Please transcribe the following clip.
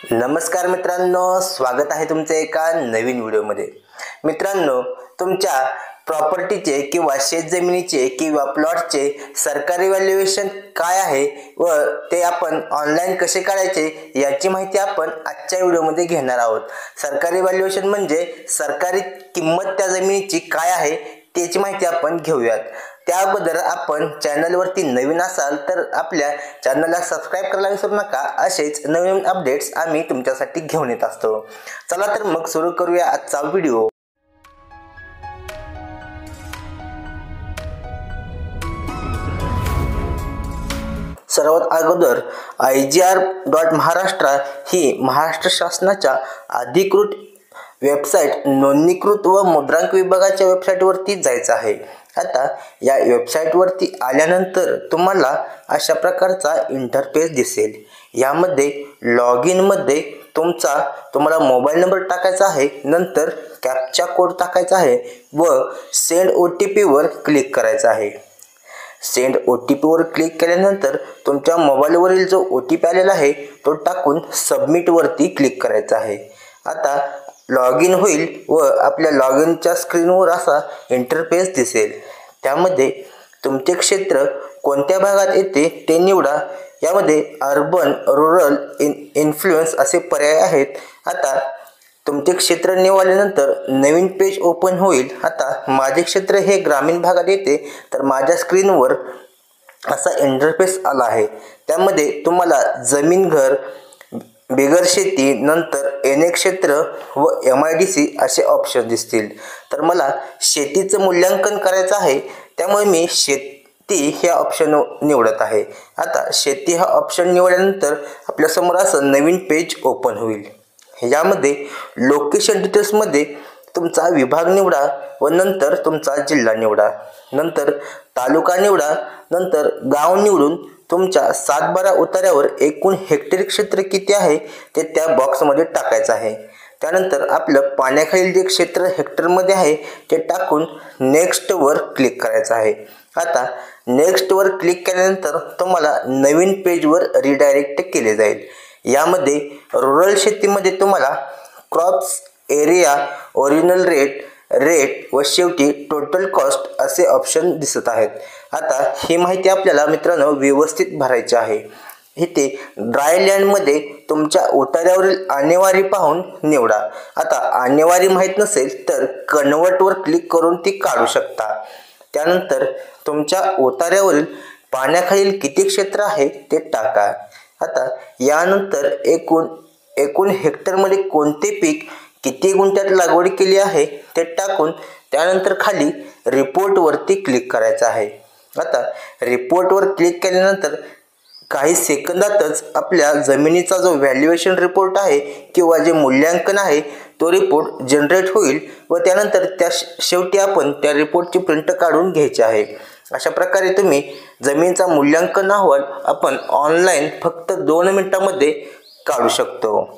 नमस्कार मित्रांनो, स्वागत आहे तुमचे एका नवीन व्हिडिओमध्ये। मित्रांनो, तुमच्या प्रॉपर्टीचे किंवा शेतजमिनीचे किंवा प्लॉटचे सरकारी व्हॅल्युएशन काय आहे व ते आपण ऑनलाइन कसे काढायचे याची माहिती आपण आजच्या व्हिडिओमध्ये घेणार आहोत। सरकारी व्हॅल्युएशन म्हणजे सरकारी किंमत त्या जमिनीची काय आहे त्याची माहिती आपण घेऊयात। त्याबद्दल आपण चॅनलवरती नवीन असाल तर आपल्या चॅनलला सबस्क्राइब करायला विसरू नका। असेच नवीन अपडेट्स आम्ही तुमच्यासाठी घेऊन येत असतो। चला तर मग सुरू करूया आजचा व्हिडिओ। सर्वात अगोदर IGR.महाराष्ट्र ही महाराष्ट्र शासनाच्या अधिकृत वेबसाईट नोंदणीकृत व मुद्रांक विभागाच्या वेबसाईटवरती जायचं आहे। आता या वेबसाईटवरती आल्यानंतर तुम्हाला अशा प्रकारचा इंटरफेस दिसेल। यामध्ये लॉग इन मध्ये तुम्हाला मोबाईल नंबर टाकायचा आहे, नंतर कॅप्चा कोड टाकायचा आहे व सेंड OTP वर क्लिक करायचं आहे। सेंड OTP वर क्लिक केल्यानंतर तुमच्या मोबाईलवरील जो OTP आलेला आहे तो टाकून सबमिट वरती क्लिक करायचा आहे। आता लॉग इन होईल व आपल्या लॉग इनच्या स्क्रीनवर असा इंटरफेस दिसेल। त्यामध्ये तुमचे क्षेत्र कोणत्या भागात येते ते निवडा। यामध्ये अर्बन, रुरल, इन्फ्लुएन्स असे पर्याय आहेत। आता तुमचे क्षेत्र निवडल्यानंतर नवीन पेज ओपन होईल। आता माझे क्षेत्र हे ग्रामीण भागात येते तर माझ्या स्क्रीनवर असा इंटरफेस आला आहे। त्यामध्ये तुम्हाला जमीन, घर, बिगर शेती, नंतर एन क्षेत्र व MIDC असे ऑप्शन दिसतील। तर मला शेतीचं मूल्यांकन करायचं आहे, त्यामुळे मी शेती ह्या ऑप्शन निवडत आहे। आता शेती हा ऑप्शन निवडल्यानंतर आपल्यासमोर असं नवीन पेज ओपन होईल। यामध्ये लोकेशन डिटेल्समध्ये तुमचा विभाग निवडा व नंतर तुमचा जिल्हा निवडा, नंतर तालुका निवडा, नंतर गाव निवडून तुमच्या 7/12 उतार्यावर एकूण हेक्टर क्षेत्र किती आहे ते त्या बॉक्समध्ये टाकायचं आहे। त्यानंतर आपलं पाण्याखालील जे क्षेत्र हेक्टरमध्ये आहे ते टाकून नेक्स्ट वर क्लिक करायचं आहे। आता नेक्स्ट वर क्लिक केल्यानंतर तुम्हाला नवीन पेजवर रिडायरेक्ट केले जाईल। यामध्ये रुरल शेतीमध्ये तुम्हाला क्रॉप्स, एरिया, ओरिजिनल रेट व शेवटी टोटल कॉस्ट असे ऑप्शन दिसत आहेत। आता ही माहिती आपल्याला मित्रांनो व्यवस्थित भरायची आहे। इथे ड्राय लँडमध्ये तुमच्या उतार्यावरील आणेवारी पाहून निवडा। आता आणेवारी माहीत नसेल तर कन्वर्टवर क्लिक करून ती काढू शकता। त्यानंतर तुमच्या उतार्यावरील पाण्याखालील किती क्षेत्र आहे ते टाका। आता यानंतर एकूण हेक्टरमध्ये कोणते पीक किती गुंठ्यात लागवड केली आहे ते टाकून त्यानंतर खाली रिपोर्ट वरती क्लिक करायचं आहे। आता रिपोर्ट वर क्लिक केल्यानंतर काही सेकंदातच आपल्या जमिनीचा जो व्हॅल्युएशन रिपोर्ट आहे किंवा जे मूल्यांकन आहे तो रिपोर्ट जनरेट होईल व त्यानंतर शेवटी आपण त्या रिपोर्टची प्रिंट काढून घ्यायची आहे। अशा प्रकारे तुम्ही जमिनीचा मूल्यांकन अहवाल आपण ऑनलाइन फक्त 2 मिनिटांमध्ये काढू शकतो।